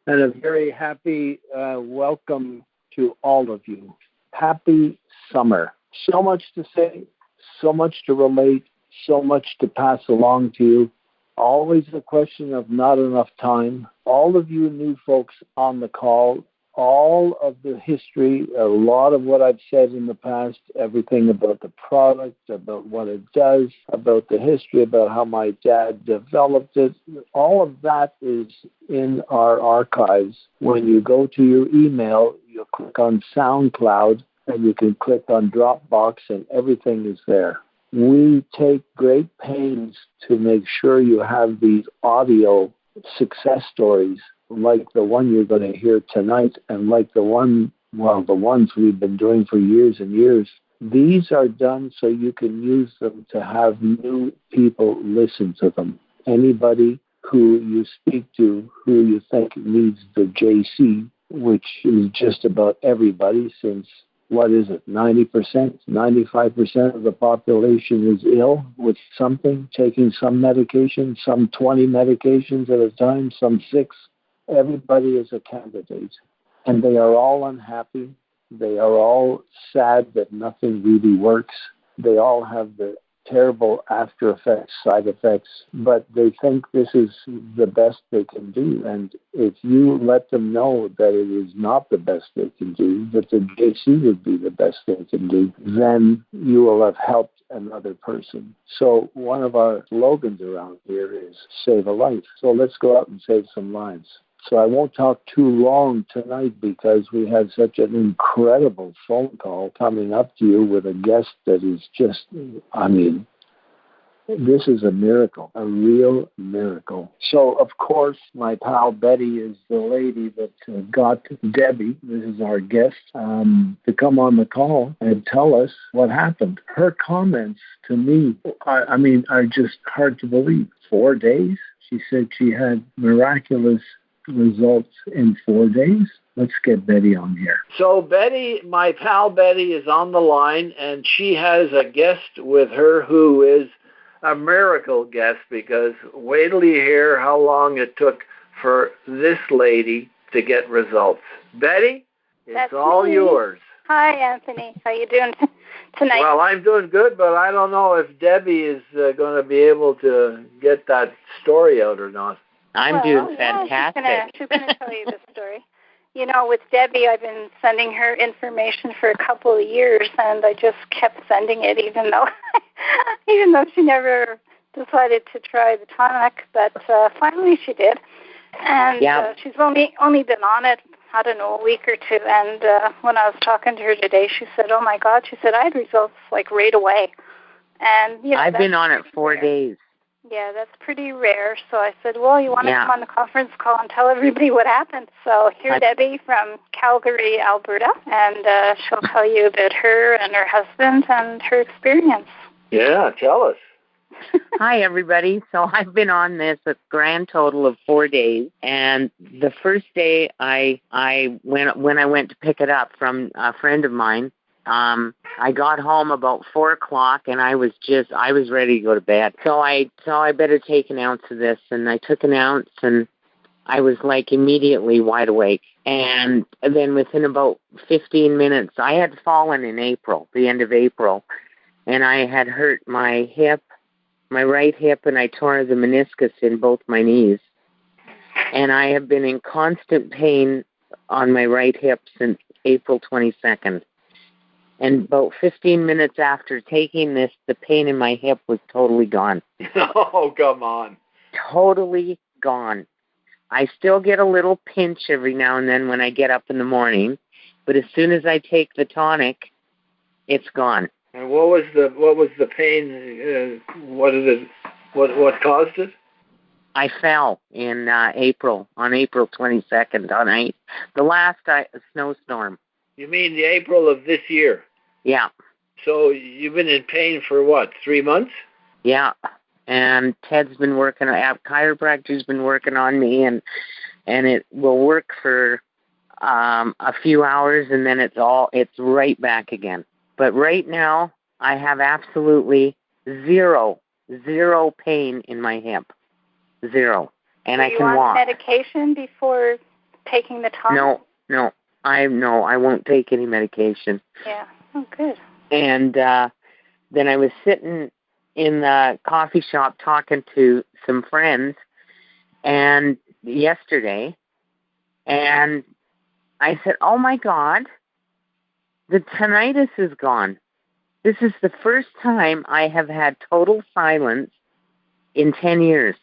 And a very happy welcome to all of you. Happy summer. So much to say, so much to relate, so much to pass along to you. Always a question of not enough time. All of you new folks on the call, all of the history, a lot of what I've said in the past, everything about the product, about what it does, about the history, about how my dad developed it, all of that is in our archives. When you go to your email, you click on SoundCloud and you can click on Dropbox and everything is there. We take great pains to make sure you have these audio success stories like the one you're going to hear tonight and like the ones we've been doing for years and years. These are done so you can use them to have new people listen to them. Anybody who you speak to who you think needs the JC, which is just about everybody since, 90%, 95% of the population is ill with something, taking some medication, some 20 medications at a time, some 6. Everybody is a candidate. And they are all unhappy. They are all sad that nothing really works. They all have the terrible after effects, side effects, but they think this is the best they can do. And if you let them know that it is not the best they can do, that the JC would be the best they can do, then you will have helped another person. So one of our slogans around here is save a life. So let's go out and save some lives. So I won't talk too long tonight because we had such an incredible phone call coming up to you with a guest that is just, this is a miracle, a real miracle. So, of course, my pal Betty is the lady that got Debbie, this is our guest, to come on the call and tell us what happened. Her comments to me, are just hard to believe. 4 days? She said she had miraculous results in 4 days. Let's get Betty on here. So Betty, my pal Betty is on the line, and she has a guest with her who is a miracle guest, because wait till you hear how long it took for this lady to get results. Betty, it's all yours. Hi, Anthony. How you doing tonight? Well, I'm doing good, but I don't know if Debbie is going to be able to get that story out or not. I'm doing fantastic. She's going to tell you the story. You know, with Debbie, I've been sending her information for a couple of years, and I just kept sending it, even though she never decided to try the tonic. But finally, she did, and she's only been on it, I don't know, a week or two. And when I was talking to her today, she said, "Oh my God," she said, "I had results like right away." And I've been on it 4 days. Yeah, that's pretty rare. So I said, well, you want to come on the conference call and tell everybody what happened. So here's Debbie from Calgary, Alberta, and she'll tell you about her and her husband and her experience. Yeah, tell us. Hi, everybody. So I've been on this a grand total of 4 days. And the first day when I went to pick it up from a friend of mine, I got home about 4 o'clock, and I was ready to go to bed. So I better take an ounce of this, and I took an ounce, and I was like immediately wide awake. And then within about 15 minutes, I had fallen in April, the end of April, and I had hurt my hip, my right hip, and I tore the meniscus in both my knees. And I have been in constant pain on my right hip since April 22nd. And about 15 minutes after taking this, the pain in my hip was totally gone. Oh, come on. Totally gone. I still get a little pinch every now and then when I get up in the morning, but as soon as I take the tonic, it's gone. And what was the pain? What caused it? I fell in April, on April 22nd, on the last snowstorm. You mean the April of this year? Yeah. So you've been in pain for what, 3 months? Yeah. And Ted's been working, chiropractor's been working on me, and it will work for a few hours, and then it's right back again. But right now, I have absolutely zero pain in my hip. Zero. And I can walk. Were you on medication before taking the tonic? No. I won't take any medication. Yeah. Oh, good. And then I was sitting in the coffee shop talking to some friends and yesterday, and I said, "Oh my God, the tinnitus is gone. This is the first time I have had total silence in 10 years."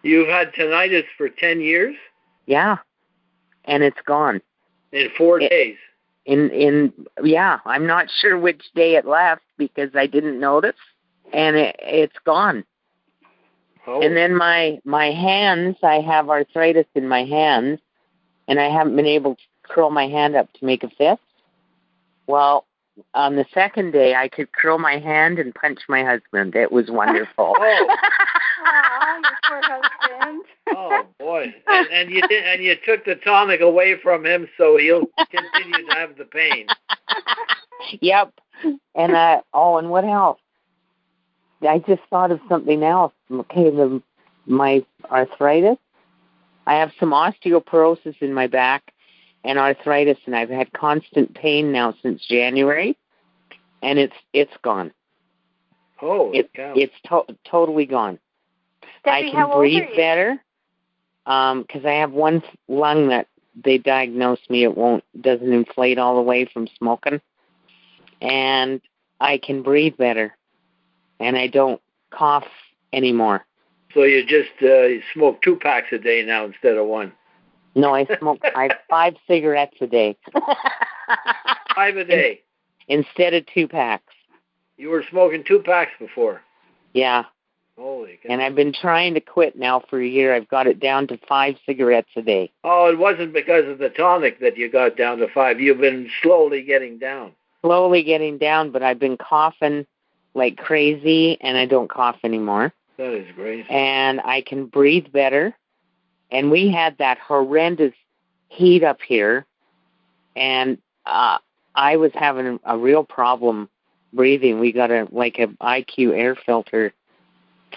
You've had tinnitus for 10 years? Yeah, and it's gone. In 4 days? Yeah, I'm not sure which day it left because I didn't notice, and it's gone. Oh. And then my hands, I have arthritis in my hands, and I haven't been able to curl my hand up to make a fist. Well, on the second day, I could curl my hand and punch my husband. It was wonderful. Oh, your poor husband. Oh boy! And you took the tonic away from him, so he'll continue to have the pain. Yep. And and what else? I just thought of something else. Okay, my arthritis. I have some osteoporosis in my back and arthritis, and I've had constant pain now since January, and it's gone. Oh, it's totally gone. Debbie, I can breathe better because I have one lung that they diagnosed me. Doesn't inflate all the way from smoking, and I can breathe better, and I don't cough anymore. So you just smoke 2 packs a day now instead of 1? No, I smoke 5 cigarettes a day. 5 a day? Instead of 2 packs. You were smoking 2 packs before? Yeah. Holy God. And I've been trying to quit now for a year. I've got it down to 5 cigarettes a day. Oh, it wasn't because of the tonic that you got down to 5. You've been slowly getting down. Slowly getting down, but I've been coughing like crazy, and I don't cough anymore. That is great. And I can breathe better. And we had that horrendous heat up here, and I was having a real problem breathing. We got a IQ air filter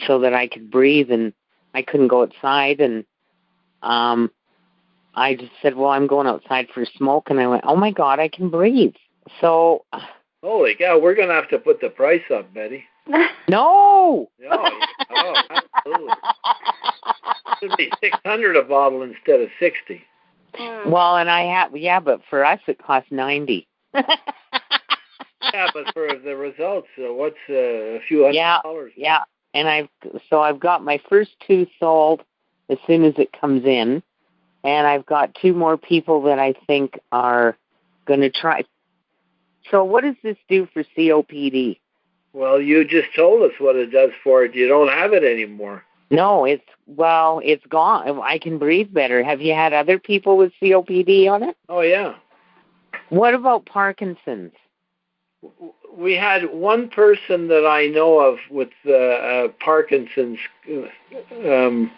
so that I could breathe, and I couldn't go outside. And I just said, well, I'm going outside for a smoke. And I went, oh, my God, I can breathe. So... Holy cow, we're going to have to put the price up, Betty. No! Absolutely. It should be $600 a bottle instead of $60. Well, and but for us it costs $90. Yeah, but for the results, what's a few $100? Yeah, and I've got my first 2 sold as soon as it comes in, and I've got 2 more people that I think are going to try. So what does this do for COPD? Well, you just told us what it does for it. You don't have it anymore. No, it's gone. I can breathe better. Have you had other people with COPD on it? Oh, yeah. What about Parkinson's? We had one person that I know of with Parkinson's, a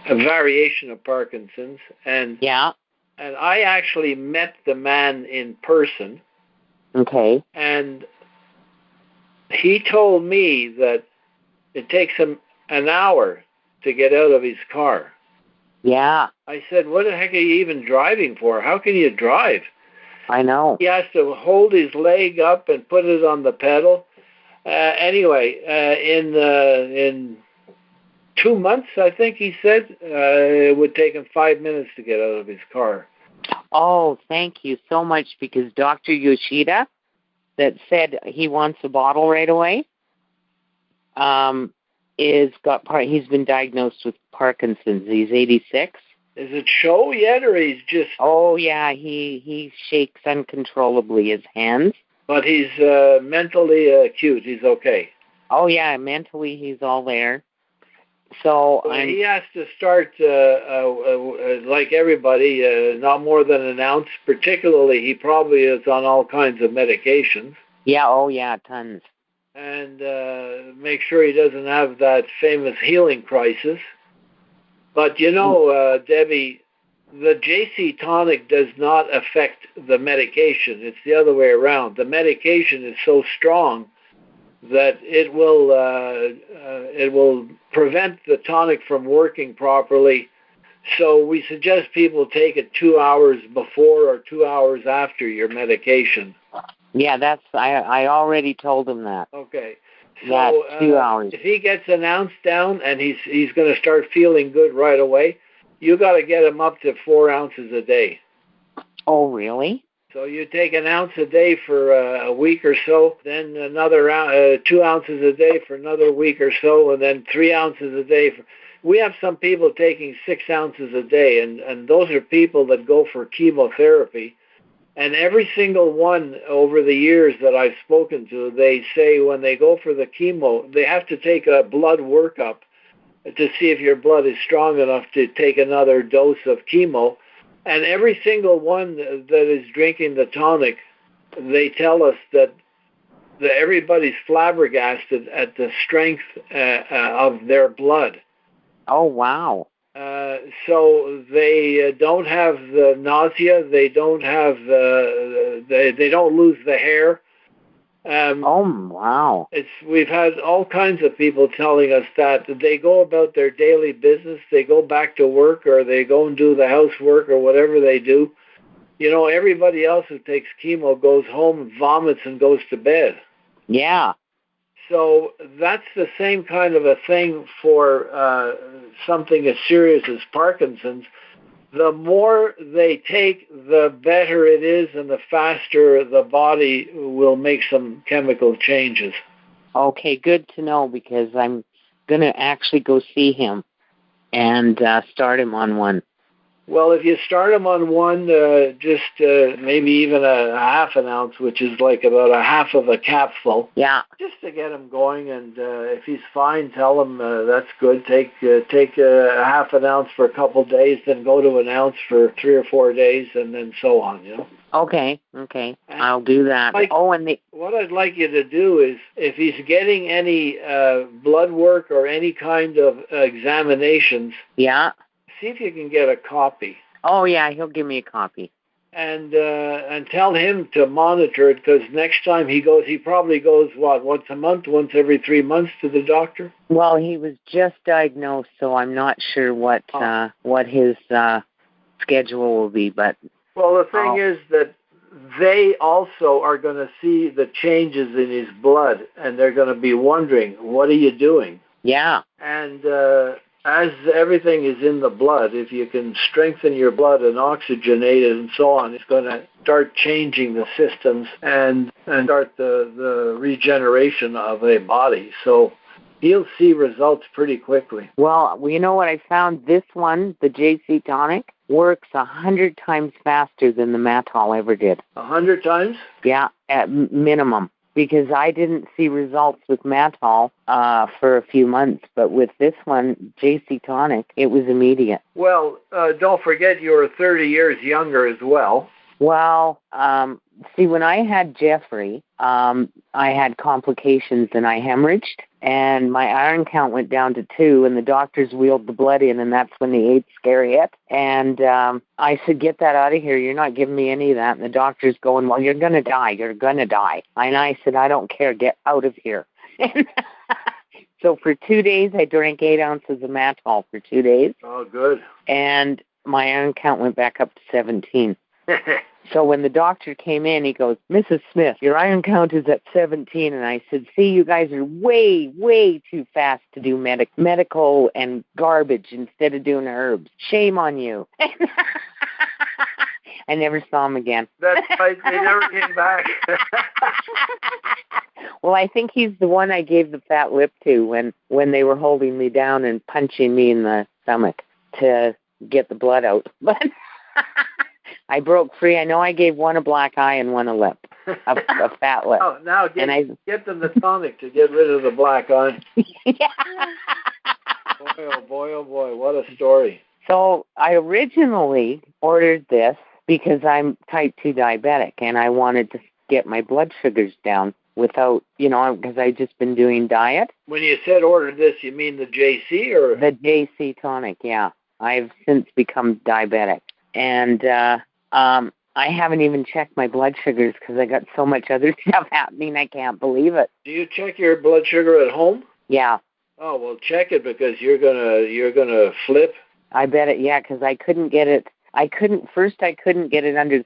variation of Parkinson's, and I actually met the man in person. Okay. And he told me that it takes him an hour to get out of his car. Yeah. I said, what the heck are you even driving for? How can you drive? I know. He has to hold his leg up and put it on the pedal. Anyway, in 2 months, I think he said, it would take him 5 minutes to get out of his car. Oh, thank you so much, because Dr. Yoshida, that said he wants a bottle right away, he's been diagnosed with Parkinson's. He's 86. Is it show yet, or he's just... Oh, yeah, he shakes uncontrollably his hands. But he's mentally acute. He's okay. Oh, yeah, mentally he's all there. So he has to start, like everybody, not more than an ounce. Particularly, he probably is on all kinds of medications. Yeah, oh yeah, tons. And make sure he doesn't have that famous healing crisis. But you know, Debbie, the JC Tonic does not affect the medication. It's the other way around. The medication is so strong that it will prevent the tonic from working properly So we suggest people take it 2 hours before or 2 hours after your medication. Yeah, I already told him that. Okay. So That's 2 hours. if he gets an ounce down and he's going to start feeling good right away, you got to get him up to 4 ounces a day. Oh, really? So you take an ounce a day for a week or so, then another 2 ounces a day for another week or so, and then 3 ounces a day. We have some people taking 6 ounces a day, and those are people that go for chemotherapy. And every single one over the years that I've spoken to, they say when they go for the chemo, they have to take a blood workup to see if your blood is strong enough to take another dose of chemo. And every single one that is drinking the tonic, they tell us that everybody's flabbergasted at the strength of their blood. Oh, wow. So they don't have the nausea. They don't have they don't lose the hair. Oh, wow. We've had all kinds of people telling us that they go about their daily business, they go back to work, or they go and do the housework or whatever they do. You know, everybody else who takes chemo goes home, vomits, and goes to bed. Yeah. So that's the same kind of a thing for something as serious as Parkinson's. The more they take, the better it is, and the faster the body will make some chemical changes. Okay, good to know, because I'm going to actually go see him and start him on one. Well, if you start him on one, just maybe even a half an ounce, which is like about a half of a capful. Yeah. Just to get him going, and if he's fine, tell him that's good. Take a half an ounce for a couple of days, then go to an ounce for 3 or 4 days, and then so on. You know. Okay. I'll do that. What I'd like you to do is, if he's getting any blood work or any kind of examinations. Yeah. See if you can get a copy. Oh, yeah, he'll give me a copy. And tell him to monitor it, because next time he goes, he probably goes, once a month, once every 3 months to the doctor? Well, he was just diagnosed, so I'm not sure what his schedule will be. But well, the thing is that they also are going to see the changes in his blood, and they're going to be wondering, what are you doing? Yeah. And as everything is in the blood, if you can strengthen your blood and oxygenate it and so on, it's going to start changing the systems and start the regeneration of a body. So he'll see results pretty quickly. Well, you know what I found? This one, the JC Tonic, works 100 times faster than the Matol ever did. 100 times? Yeah, at minimum. Because I didn't see results with Matol for a few months, but with this one, JC Tonic, it was immediate. Well, don't forget you were 30 years younger as well. Well, see, when I had Jeffrey, I had complications and I hemorrhaged, and my iron count went down to 2, and the doctors wheeled the blood in, and that's when the 8 scare hit. And I said, get that out of here. You're not giving me any of that. And the doctor's going, well, you're going to die. You're going to die. And I said, I don't care. Get out of here. So for 2 days, I drank 8 ounces of Matol for 2 days. Oh, good. And my iron count went back up to 17. So when the doctor came in, he goes, Mrs. Smith, your iron count is at 17. And I said, see, you guys are way, way too fast to do medical and garbage instead of doing herbs. Shame on you. I never saw him again. That's right. They never came back. Well, I think he's the one I gave the fat lip to when they were holding me down and punching me in the stomach to get the blood out. But I broke free. I know I gave one a black eye and one a lip, a fat lip. Oh, now get them the tonic to get rid of the black eye. Yeah. Boy, oh boy, what a story. So I originally ordered this because I'm type 2 diabetic, and I wanted to get my blood sugars down without, because I've just been doing diet. When you said order this, you mean the JC or? The JC Tonic, yeah. I've since become diabetic. And I haven't even checked my blood sugars because I got so much other stuff happening, I can't believe it. Do you check your blood sugar at home? Yeah. Oh, well, check it, because you're gonna flip. I bet it, yeah, because I couldn't get it. I couldn't get it under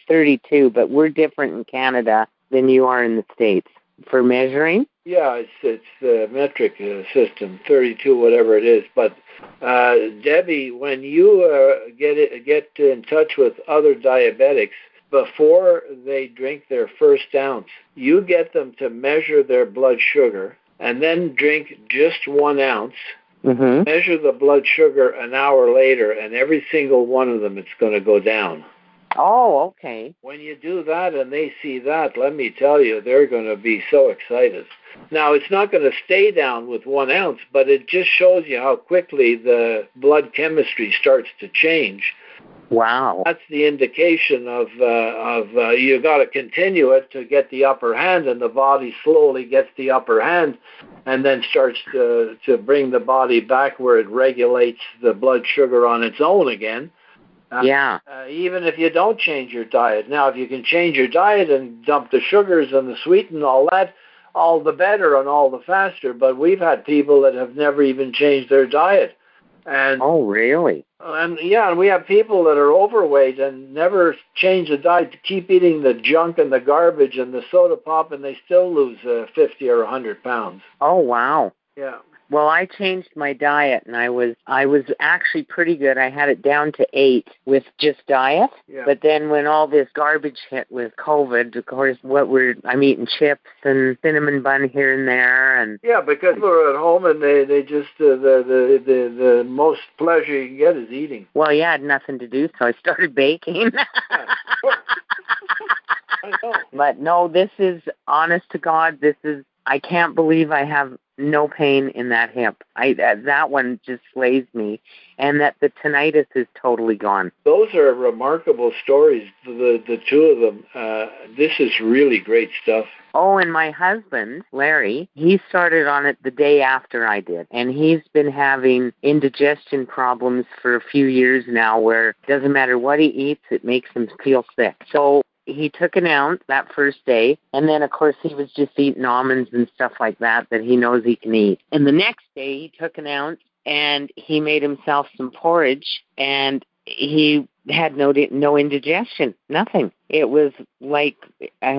32, but we're different in Canada than you are in the States for measuring. Yeah, it's the metric system, 32, whatever it is. But Debbie, when you get in touch with other diabetics before they drink their first ounce, you get them to measure their blood sugar and then drink just 1 ounce. Mm-hmm. Measure the blood sugar an hour later, and every single one of them, it's going to go down. Oh, okay. When you do that and they see that, let me tell you, they're going to be so excited. Now, it's not going to stay down with 1 ounce, but it just shows you how quickly the blood chemistry starts to change. Wow. That's the indication of you got to continue it to get the upper hand, and the body slowly gets the upper hand and then starts to bring the body back where it regulates the blood sugar on its own again. Even if you don't change your diet. Now, if you can change your diet and dump the sugars and the sweet and all that, all the better and all the faster. But we've had people that have never even changed their diet. And oh, really? And we have people that are overweight and never change the diet, to keep eating the junk and the garbage and the soda pop, and they still lose 50 or 100 pounds. Oh, wow. Yeah. Well, I changed my diet, and I was actually pretty good. I had it down to 8 with just diet. Yeah. But then when all this garbage hit with COVID, of course, I'm eating chips and cinnamon bun here and there, and yeah, because we're at home and they just the most pleasure you can get is eating. Well, yeah, I had nothing to do, so I started baking. I know. But no, this is honest to God. I can't believe I have no pain in that hip. That one just slays me, and that the tinnitus is totally gone. Those are remarkable stories, the two of them. This is really great stuff. Oh, and my husband, Larry, he started on it the day after I did, and he's been having indigestion problems for a few years now where it doesn't matter what he eats, it makes him feel sick. So he took an ounce that first day, and then, of course, he was just eating almonds and stuff like that he knows he can eat. And the next day, he took an ounce, and he made himself some porridge, and he had no indigestion, nothing. It was like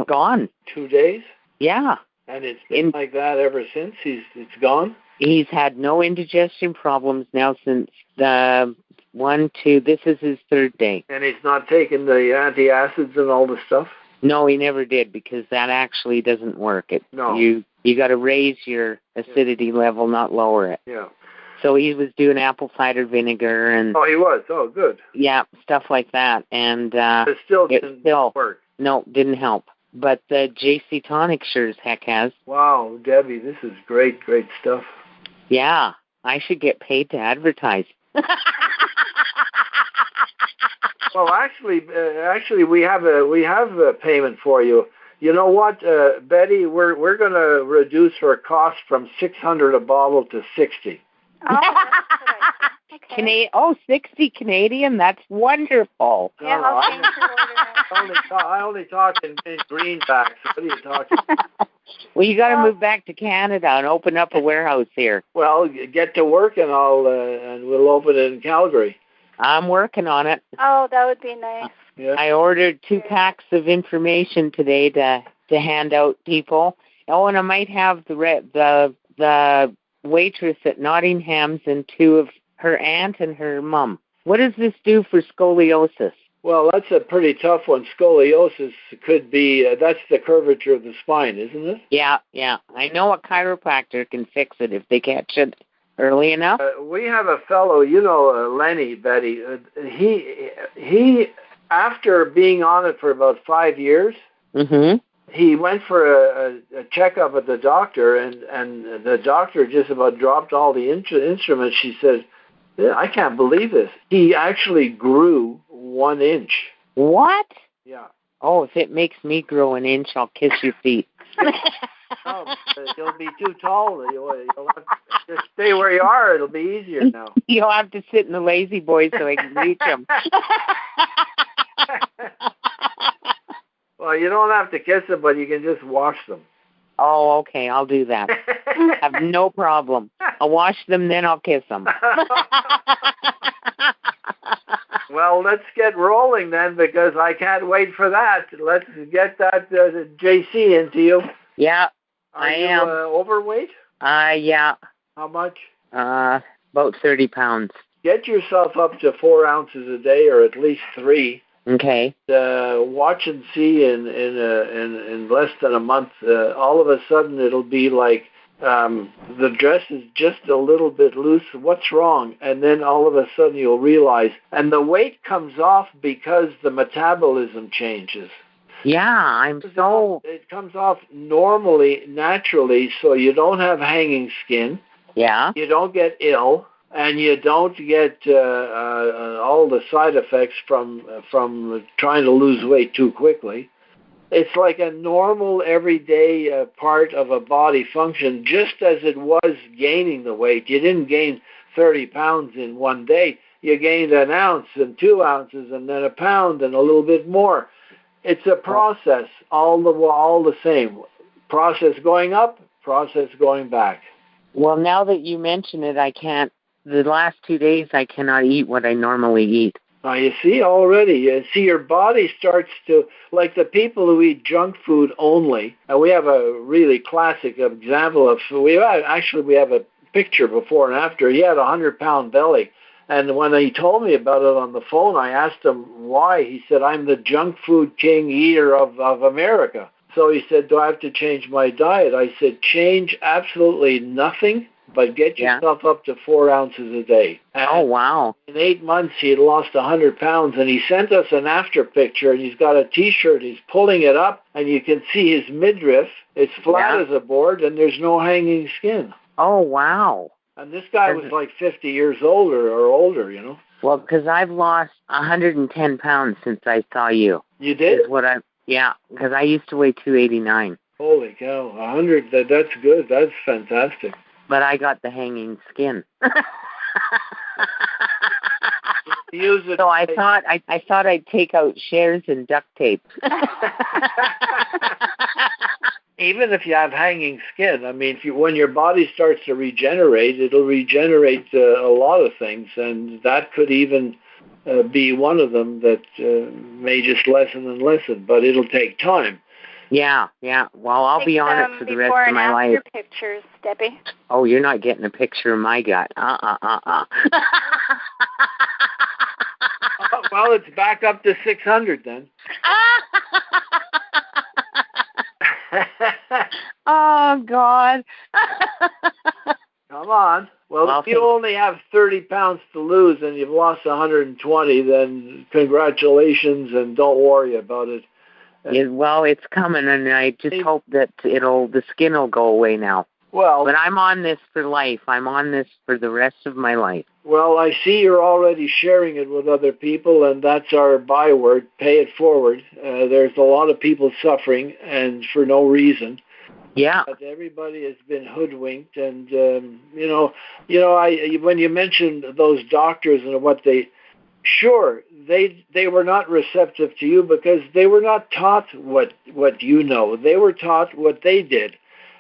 gone. 2 days? Yeah. And it's been like that ever since? It's gone? He's had no indigestion problems now since this is his 3rd day. And he's not taking the antacids and all the stuff? No, he never did, because that actually doesn't work. No. You got to raise your acidity level, not lower it. Yeah. So he was doing apple cider vinegar and... Oh, he was? Oh, good. Yeah, stuff like that. And it still didn't work? No, didn't help. But the JC Tonic sure as heck has. Wow, Debbie, this is great stuff. Yeah, I should get paid to advertise. Well, actually, we have a payment for you. You know what, Betty? We're going to reduce her cost from $600 a bottle to $60. Oh, that's okay. 60 Canadian? That's wonderful. Yeah, I'll change your order. I only talk in greenbacks. What are you talking about? Well, you got to move back to Canada and open up a warehouse here. Well, get to work and we'll open it in Calgary. I'm working on it. Oh, that would be nice. Yeah. I ordered 2 packs of information today to hand out people. Oh, and I might have the waitress at Nottingham's and 2 of her aunt and her mom. What does this do for scoliosis? Well, that's a pretty tough one. Scoliosis could be, that's the curvature of the spine, isn't it? Yeah. I know a chiropractor can fix it if they catch it early enough. We have a fellow, Lenny, Betty. He, after being on it for about 5 years, mm-hmm. he went for a checkup at the doctor, and the doctor just about dropped all the instruments. She said, I can't believe this. He actually grew 1 inch. What? Yeah. Oh, if it makes me grow 1 inch, I'll kiss your feet. Oh, you'll be too tall. You'll have to just stay where you are. It'll be easier now. You'll have to sit in the lazy boy so I can reach them. Well, you don't have to kiss them, but you can just wash them. Oh, okay, I'll do that. I have no problem. I'll wash them, then I'll kiss them. Well, let's get rolling then, because I can't wait for that. Let's get that JC into you. Yeah, Are you overweight? Yeah. How much? About 30 pounds. Get yourself up to 4 ounces a day, or at least 3. Okay. Watch and see in less than a month. All of a sudden, it'll be like the dress is just a little bit loose. What's wrong? And then all of a sudden, you'll realize, and the weight comes off because the metabolism changes. Yeah, It comes off normally, naturally, so you don't have hanging skin. Yeah. You don't get ill. And you don't get all the side effects from trying to lose weight too quickly. It's like a normal, everyday part of a body function, just as it was gaining the weight. You didn't gain 30 pounds in one day. You gained an ounce and 2 ounces and then a pound and a little bit more. It's a process, all the same. Process going up, process going back. Well, now that you mention it, the last 2 days, I cannot eat what I normally eat. Now, you see already, your body starts to, like the people who eat junk food only, and we have a really classic example of, we have a picture before and after. He had a 100-pound belly, and when he told me about it on the phone, I asked him why. He said, I'm the junk food king eater of America. So he said, do I have to change my diet? I said, change absolutely nothing, but get yourself up to 4 ounces a day. And oh, wow. in 8 months, he had lost 100 pounds, and he sent us an after picture, and he's got a T-shirt. He's pulling it up, and you can see his midriff. It's flat as a board, and there's no hanging skin. Oh, wow. And this guy was like 50 years older or older, you know. Well, because I've lost 110 pounds since I saw you. You did? Yeah, because I used to weigh 289. Holy cow, 100, that's good. That's fantastic. But I got the hanging skin. Use it. So I thought I'd take out shares and duct tape. Even if you have hanging skin, I mean, when your body starts to regenerate, it'll regenerate a lot of things, and that could even be one of them that may just lessen and lessen, but it'll take time. Yeah. Well, I'll be on it for the rest of my life. Before and after pictures, Debbie. Oh, you're not getting a picture of my gut. Well, it's back up to 600 then. Oh, God. Come on. Well, if you only have 30 pounds to lose and you've lost 120, then congratulations, and don't worry about it. Well, it's coming, and I just hope that the skin will go away now. Well, but I'm on this for life. I'm on this for the rest of my life. Well, I see you're already sharing it with other people, and that's our byword, pay it forward. There's a lot of people suffering, and for no reason. Yeah. But everybody has been hoodwinked, and, when you mentioned those doctors and what sure, they were not receptive to you because they were not taught what you know. They were taught what they did.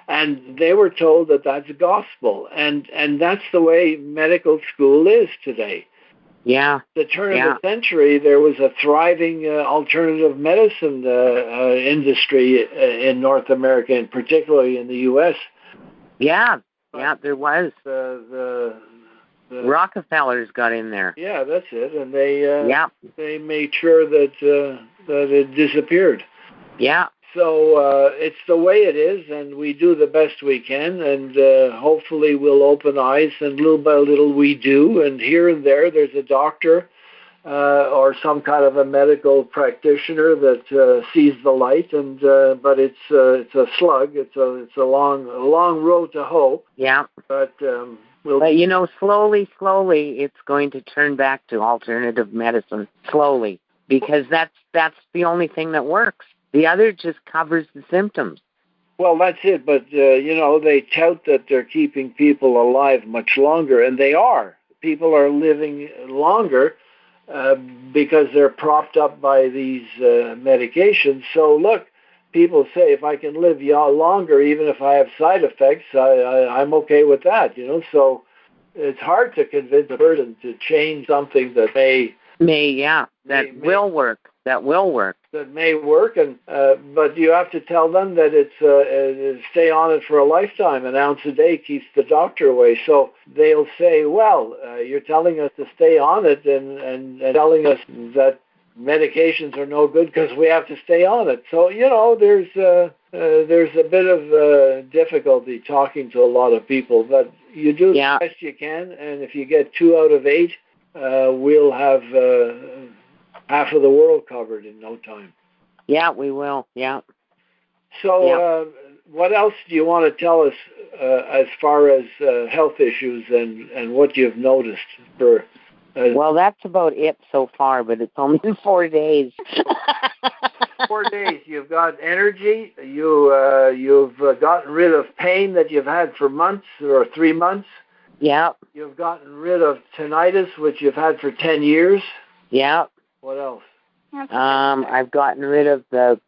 And they were told that that's gospel. And that's the way medical school is today. Yeah. At the turn of the century, there was a thriving alternative medicine industry in North America, and particularly in the U.S. Yeah, there was. The Rockefellers got in there. Yeah, that's it. And they made sure that it disappeared. Yeah. So it's the way it is, and we do the best we can, and hopefully we'll open eyes, and little by little we do, and here and there's a doctor or some kind of a medical practitioner that sees the light, and but it's a slug. It's a long road to hoe. Yeah. But slowly, it's going to turn back to alternative medicine slowly, because that's the only thing that works. The other just covers the symptoms. Well, that's it. But, they tout that they're keeping people alive much longer, and they are. People are living longer because they're propped up by these medications. So, look, people say, if I can live longer, even if I have side effects, I'm okay with that, So it's hard to convince a person to change something that may That will work. That will work. That may work, and but you have to tell them that it's stay on it for a lifetime. An ounce a day keeps the doctor away. So they'll say, well, you're telling us to stay on it, and telling us that medications are no good because we have to stay on it. So there's a bit of difficulty talking to a lot of people, but you do the best you can, and if you get 2 out of 8, we'll have half of the world covered in no time. Yeah, we will. Yeah. So what else do you want to tell us as far as health issues and what you've noticed for? Well, that's about it so far, but it's only 4 days. 4 days. You've got energy. You've gotten rid of pain that you've had for months or 3 months. Yeah. You've gotten rid of tinnitus, which you've had for 10 years. Yeah. What else? I've gotten rid of the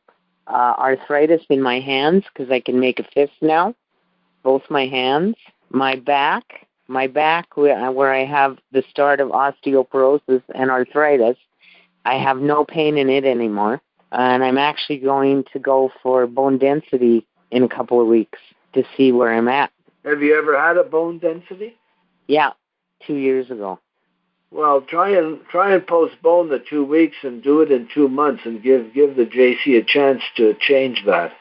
arthritis in my hands because I can make a fist now. Both my hands. My back where I have the start of osteoporosis and arthritis. I have no pain in it anymore. And I'm actually going to go for bone density in a couple of weeks to see where I'm at. Have you ever had a bone density? Yeah, 2 years ago. Well, try and postpone the 2 weeks and do it in 2 months and give the JC a chance to change that.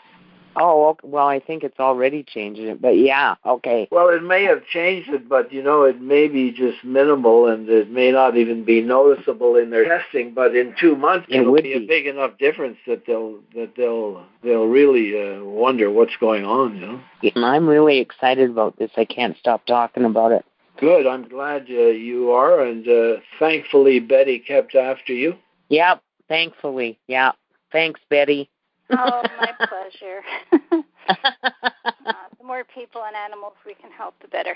Oh, well, I think it's already changing it, but yeah, okay. Well, it may have changed it, but it may be just minimal, and it may not even be noticeable in their testing. But in 2 months, it'll be a big enough difference that they'll really wonder what's going on. I'm really excited about this. I can't stop talking about it. Good. I'm glad you are, and thankfully Betty kept after you. Yep. Thankfully. Yeah. Thanks, Betty. Oh, my pleasure. The more people and animals we can help, the better.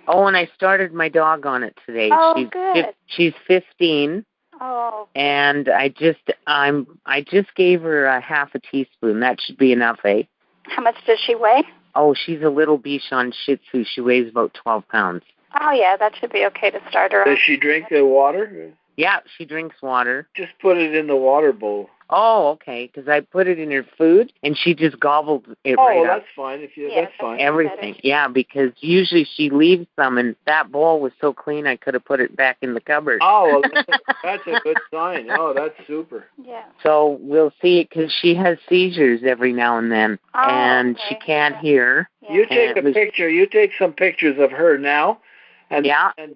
Oh, and I started my dog on it today. Oh, good. She's 15. Oh. And I just gave her a half a teaspoon. That should be enough, eh? How much does she weigh? Oh, she's a little Bichon Shih Tzu. She weighs about 12 pounds. Oh, yeah, that should be okay to start her. Does she drink the water? Yeah, she drinks water. Just put it in the water bowl. Oh, okay, because I put it in her food, and she just gobbled it right up. Oh, that's fine. That's fine. Everything, yeah, because usually she leaves some, and that bowl was so clean I could have put it back in the cupboard. Oh, well, that's a good sign. Oh, that's super. Yeah. So we'll see, because she has seizures every now and then, and she can't hear. Yeah. You take a picture. You take some pictures of her now. And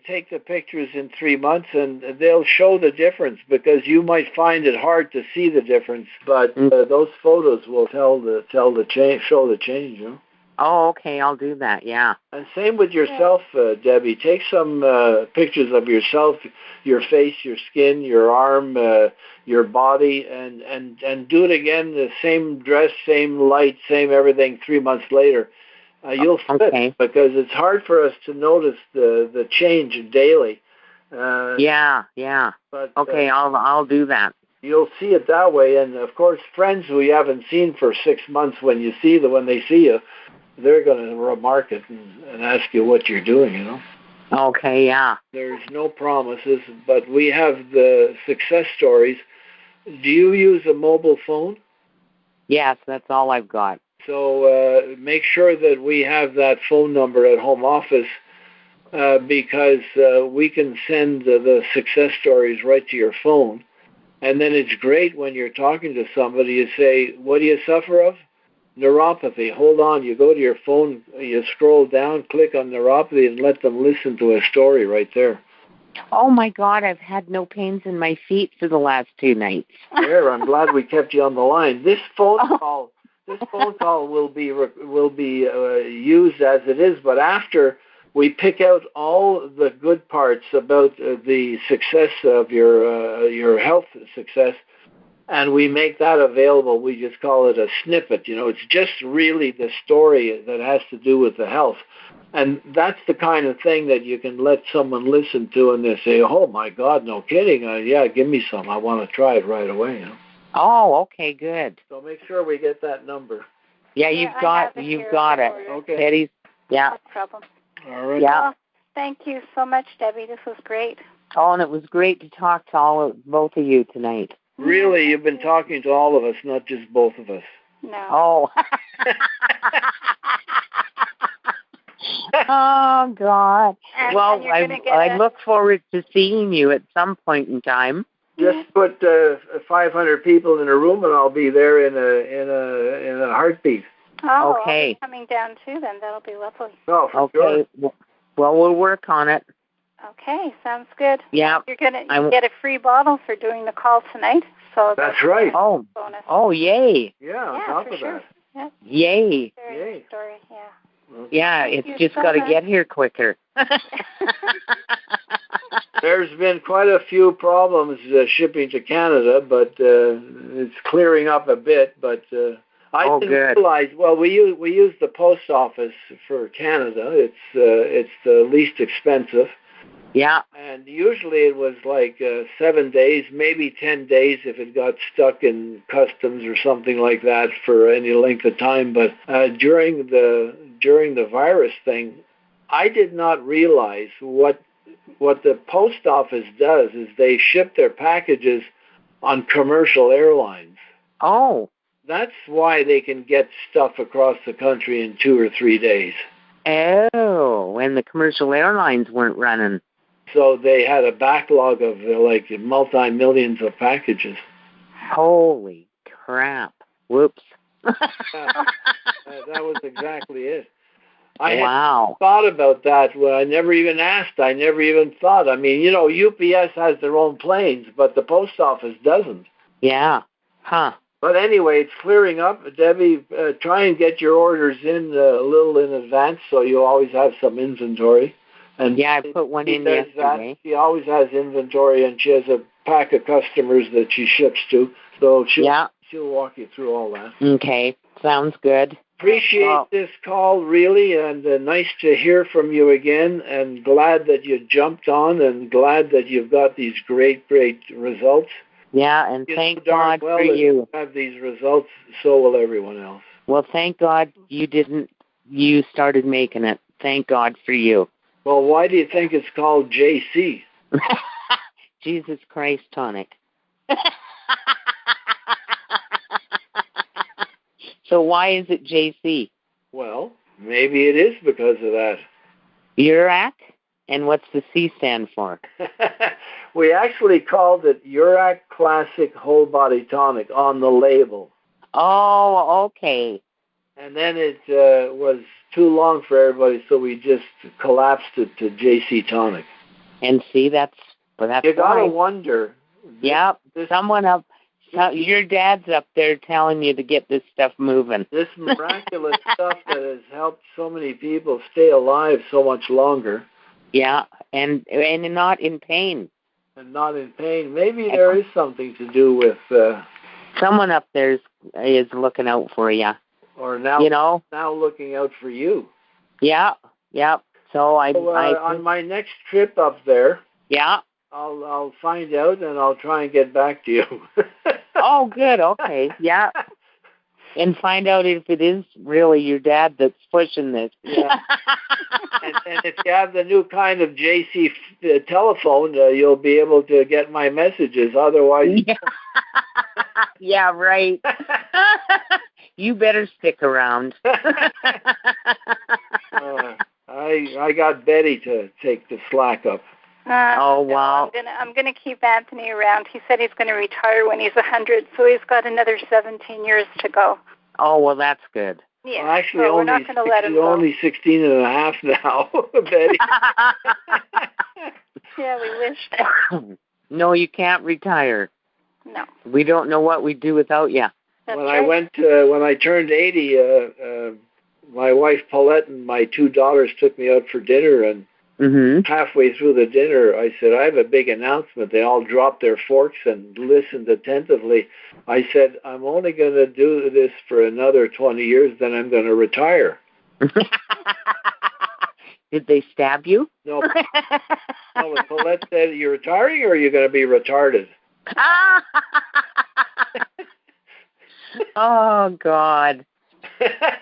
take the pictures in 3 months, and they'll show the difference, because you might find it hard to see the difference, but those photos will show the change. Oh, okay, I'll do that. Yeah. And same with yourself, Debbie. Take some pictures of yourself, your face, your skin, your arm, your body, and do it again. The same dress, same light, same everything. 3 months later. You'll flip, because it's hard for us to notice the change daily. Yeah. But I'll do that. You'll see it that way, and of course, friends who you haven't seen for 6 months, when they see you, they're going to remark it and ask you what you're doing. Okay, yeah. There's no promises, but we have the success stories. Do you use a mobile phone? Yes, that's all I've got. So make sure that we have that phone number at home office, because we can send the success stories right to your phone. And then it's great when you're talking to somebody, you say, what do you suffer of? Neuropathy. Hold on. You go to your phone, you scroll down, click on neuropathy, and let them listen to a story right there. Oh, my God, I've had no pains in my feet for the last 2 nights. There, I'm glad we kept you on the line. This phone call will be used as it is, but after we pick out all the good parts about the success of your health success, and we make that available. We just call it a snippet. It's just really the story that has to do with the health. And that's the kind of thing that you can let someone listen to, and they say, oh, my God, no kidding. Yeah, give me some. I want to try it right away. Oh, okay, good. So make sure we get that number. Yeah, you've got it. Okay. Betty, yeah. No problem. All right. Yeah. Well, thank you so much, Debbie. This was great. Oh, and it was great to talk to both of you tonight. Really, you've been talking to all of us, not just both of us. No. Oh. Oh, God. Well, I look forward to seeing you at some point in time. Just put 500 people in a room, and I'll be there in a heartbeat. Oh, okay. I'll be coming down too. Then that'll be lovely. Oh, for okay. Sure. Well, we'll work on it. Okay, sounds good. Yeah. You're gonna get a free bottle for doing the call tonight. So that's right. Oh. Bonus. Oh, yay. Yeah, on top of sure. that. Yeah. Yay. Very nice story. Yeah. Okay. Yeah, it's just got to get here quicker. There's been quite a few problems shipping to Canada, but it's clearing up a bit. But I didn't realize. Well, we use the post office for Canada. It's the least expensive. Yeah. And usually it was like 7 days, maybe 10 days if it got stuck in customs or something like that for any length of time. But during the virus thing, I did not realize what the post office does is they ship their packages on commercial airlines. Oh. That's why they can get stuff across the country in 2 or 3 days. Oh, when the commercial airlines weren't running. So they had a backlog of like multi-millions of packages. Holy crap. Whoops. That was exactly it. I had thought about that. Well, I never even asked. I never even thought. I mean, UPS has their own planes, but the post office doesn't. Yeah. Huh. But anyway, it's clearing up. Debbie, try and get your orders in a little in advance so you always have some inventory. And yeah, I put one in yesterday. She always has inventory, and she has a pack of customers that she ships to. So she'll walk you through all that. Okay, sounds good. Appreciate this call, really, and nice to hear from you again, and glad that you jumped on, and glad that you've got these great, great results. Yeah, and thank God for you. Have these results, so will everyone else. Well, thank God you started making it. Thank God for you. Well, why do you think it's called JC? Jesus Christ Tonic. So why is it JC? Well, maybe it is because of that. URAC? And what's the C stand for? We actually called it URAC Classic Whole Body Tonic on the label. Oh, okay. And then it was too long for everybody, so we just collapsed it to JC Tonic. And see, that's you gotta wonder. Yep. Your dad's up there telling you to get this stuff moving. This miraculous stuff that has helped so many people stay alive so much longer. Yeah, and not in pain. And not in pain. Maybe there is something to do with... someone up there is looking out for you. Or now looking out for you. Yeah. So on my next trip up there... Yeah. I'll find out, and I'll try and get back to you. Oh, good. Okay. Yeah. And find out if it is really your dad that's pushing this. Yeah. and if you have the new kind of JC telephone, you'll be able to get my messages. Otherwise... Yeah, yeah, right. You better stick around. I got Betty to take the slack up. Wow. I'm gonna keep Anthony around. He said he's going to retire when he's 100, so he's got another 17 years to go. Oh, well, that's good. Yeah, well, actually, so we're not going to let him go. Only 16 and a half now, Betty. Yeah, we wish. No, you can't retire. No. We don't know what we'd do without you. That's when right. When I turned 80, my wife Paulette and my 2 daughters took me out for dinner, and halfway through the dinner, I said, I have a big announcement. They all dropped their forks and listened attentively. I said, I'm only going to do this for another 20 years, then I'm going to retire. Did they stab you? No. No, Paulette said, you're retiring or are you going to be retarded? Oh, God.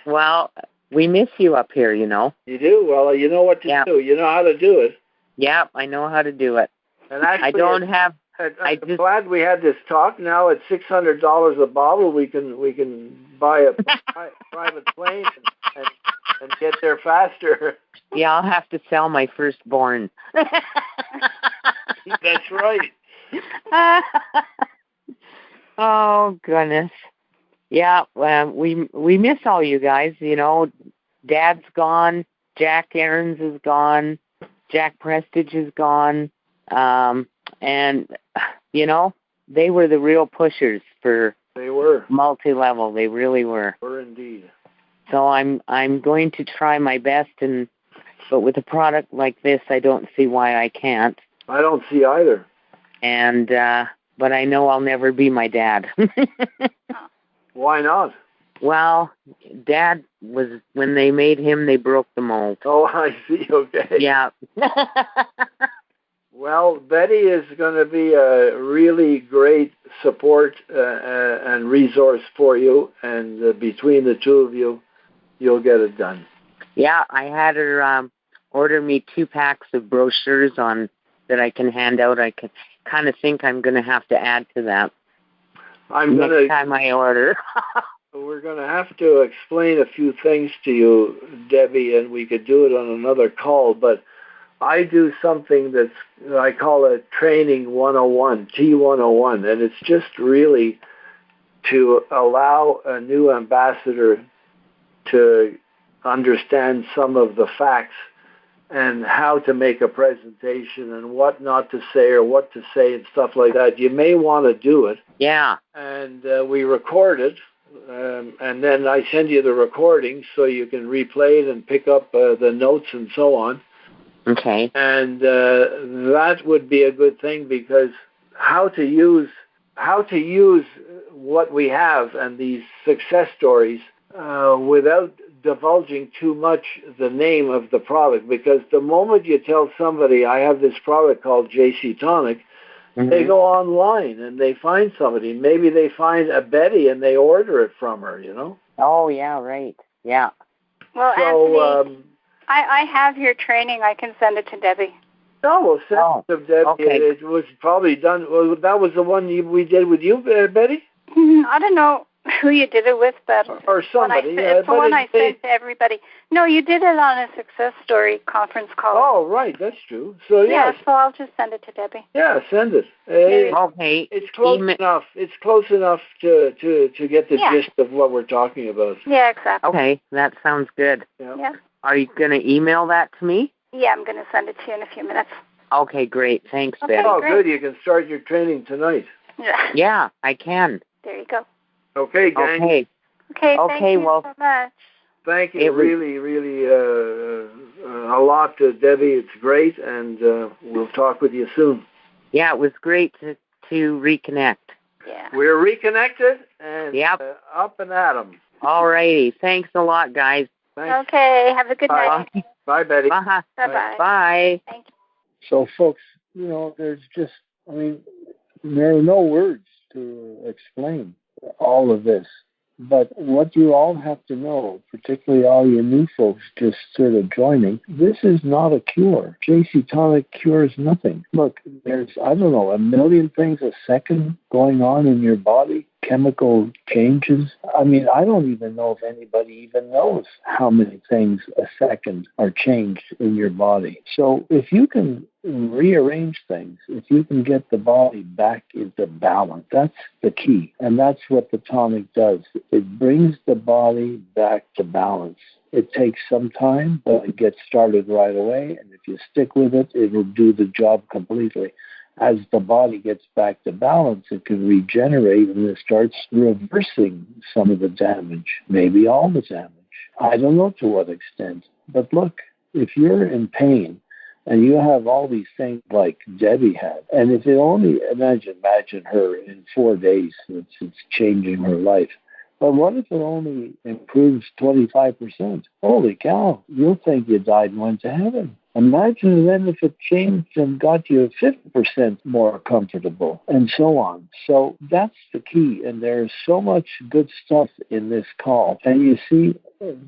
Well, we miss you up here, You You do? Well, you know what to do. You know how to do it. Yeah, I know how to do it. And actually, I don't have. I'm glad we had this talk. Now at $600 a bottle, we can buy a private plane and get there faster. Yeah, I'll have to sell my firstborn. That's right. Oh goodness. Yeah, we miss all you guys. You know, Dad's gone. Jack Aarons is gone. Jack Prestige is gone. And you know, they were the real pushers for. They were multi-level. They really were. Were indeed. So I'm going to try my best, but with a product like this, I don't see why I can't. I don't see either. And but I know I'll never be my dad. Why not? Well, Dad was, when they made him, they broke the mold. Oh, I see. Okay. Yeah. Well, Betty is going to be a really great support and resource for you, and between the two of you, you'll get it done. Yeah, I had her order me 2 packs of brochures on that I can hand out. I can kind of think I'm going to have to add to that next time I order. We're going to have to explain a few things to you, Debbie, and we could do it on another call, but I do something I call it Training 101, T101, and it's just really to allow a new ambassador to understand some of the facts and how to make a presentation and what not to say or what to say and stuff like that. You may want to do it. Yeah. And we record it, and then I send you the recording so you can replay it and pick up the notes and so on. Okay. And that would be a good thing, because how to use what we have and these success stories without divulging too much the name of the product, because the moment you tell somebody I have this product called JC Tonic, they go online and they find somebody. Maybe they find a Betty and they order it from her, you know? Oh, yeah, right. Yeah. Well, so, Anthony, I have your training. I can send it to Debbie. No, we'll send it to Debbie. Okay. It was probably done. Well, that was the one we did with you, Betty? I don't know who you did it with, but or somebody. It's the one I sent to everybody. No, you did it on a success story conference call. Oh, right, that's true. So yeah, so I'll just send it to Debbie. Yeah, send it. Okay. It's close enough. It's close enough to get the gist of what we're talking about. Yeah, exactly. Okay, that sounds good. Yeah. Are you going to email that to me? Yeah, I'm going to send it to you in a few minutes. Okay, great. Thanks, Okay, Betty. Oh, great. good. You can start your training tonight. Yeah, I can. There you go. Okay, gang. Okay. Thank you so much. Thank you. Really, a lot, Debbie. It's great, and we'll talk with you soon. Yeah, it was great to reconnect. Yeah. We're reconnected, and up and at 'em. All righty. Thanks a lot, guys. Thanks. Okay, have a good night. Bye, Betty. Bye. Bye-bye. Bye. Thank you. So, folks, there are no words to explain all of this. But what you all have to know, particularly all you new folks just sort of joining, this is not a cure. JC Tonic cures nothing. Look, there's, a million things a second going on in your body, chemical changes. I don't even know if anybody even knows how many things a second are changed in your body. So if you can rearrange things, if you can get the body back into balance, that's the key. And that's what the tonic does. It brings the body back to balance. It takes some time, but it gets started right away. And if you stick with it, it will do the job completely. As the body gets back to balance, it can regenerate and it starts reversing some of the damage, maybe all the damage. I don't know to what extent. But look, if you're in pain, and you have all these things like Debbie had. And if it only, imagine her in 4 days, it's changing her life. But what if it only improves 25%? Holy cow, you'll think you died and went to heaven. Imagine then if it changed and got you 50% more comfortable, and so on. So that's the key, and there's so much good stuff in this call. And you see,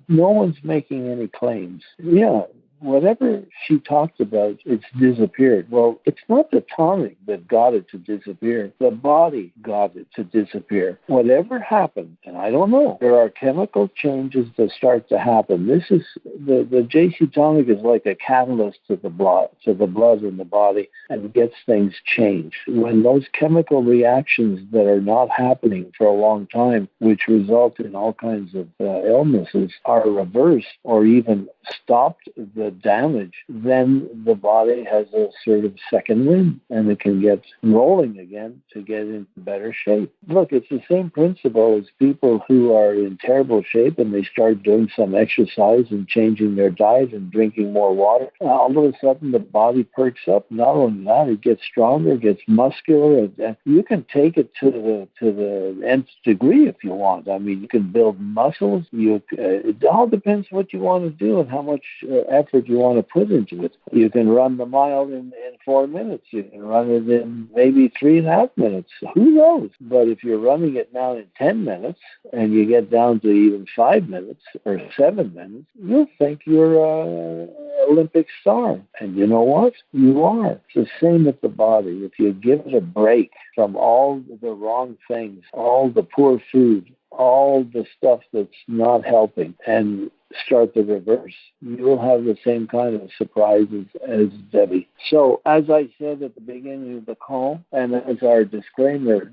no one's making any claims. Yeah, whatever she talked about, it's disappeared. Well, it's not the tonic that got it to disappear. The body got it to disappear. Whatever happened, and I don't know, there are chemical changes that start to happen. This is the JC Tonic is like a catalyst to the blood in the body, and gets things changed. When those chemical reactions that are not happening for a long time, which result in all kinds of illnesses, are reversed or even stopped the damage, then the body has a sort of second wind, and it can get rolling again to get into better shape. Look, it's the same principle as people who are in terrible shape and they start doing some exercise and changing their diet and drinking more water. All of a sudden, the body perks up. Not only that, it gets stronger, gets muscular. You can take it to the nth degree if you want. I mean, you can build muscles. It all depends what you want to do and how much effort you want to put into it. You can run the mile in 4 minutes. You can run it in maybe 3.5 minutes. Who knows? But if you're running it now in 10 minutes and you get down to even 5 minutes or 7 minutes, you'll think you're an Olympic star. And you know what? You are. It's the same with the body. If you give it a break from all the wrong things, all the poor food, all the stuff that's not helping, and start the reverse, you'll have the same kind of surprises as Debbie. So, as I said at the beginning of the call, and as our disclaimer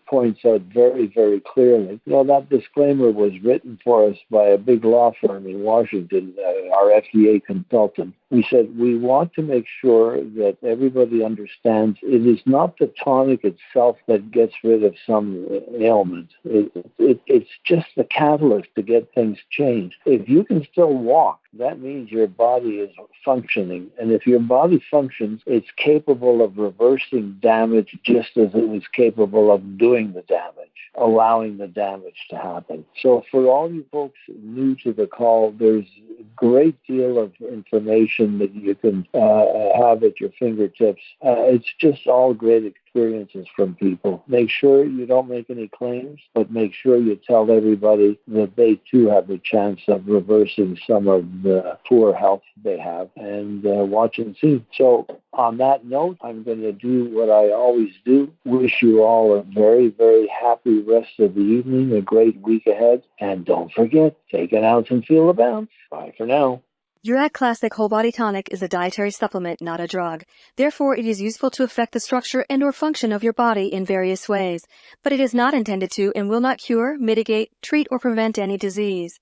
points out very, very clearly, that disclaimer was written for us by a big law firm in Washington, our FDA consultant. We said, we want to make sure that everybody understands it is not the tonic itself that gets rid of some ailment. It's just the catalyst to get things changed. If you can still walk, that means your body is functioning. And if your body functions, it's capable of reversing damage just as it was capable of doing the damage, allowing the damage to happen. So for all you folks new to the call, there's a great deal of information that you can have at your fingertips. It's just all great experiences from people. Make sure you don't make any claims, but make sure you tell everybody that they too have a chance of reversing some of the poor health they have, and watch and see. So on that note, I'm going to do what I always do. Wish you all a very, very happy rest of the evening, a great week ahead, and don't forget, take an ounce and feel the bounce. Bye for now. Urac Classic Whole Body Tonic is a dietary supplement, not a drug. Therefore, it is useful to affect the structure and or function of your body in various ways, but it is not intended to and will not cure, mitigate, treat, or prevent any disease.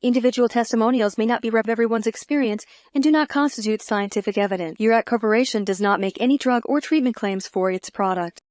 Individual testimonials may not be rep everyone's experience and do not constitute scientific evidence. Urac Corporation does not make any drug or treatment claims for its product.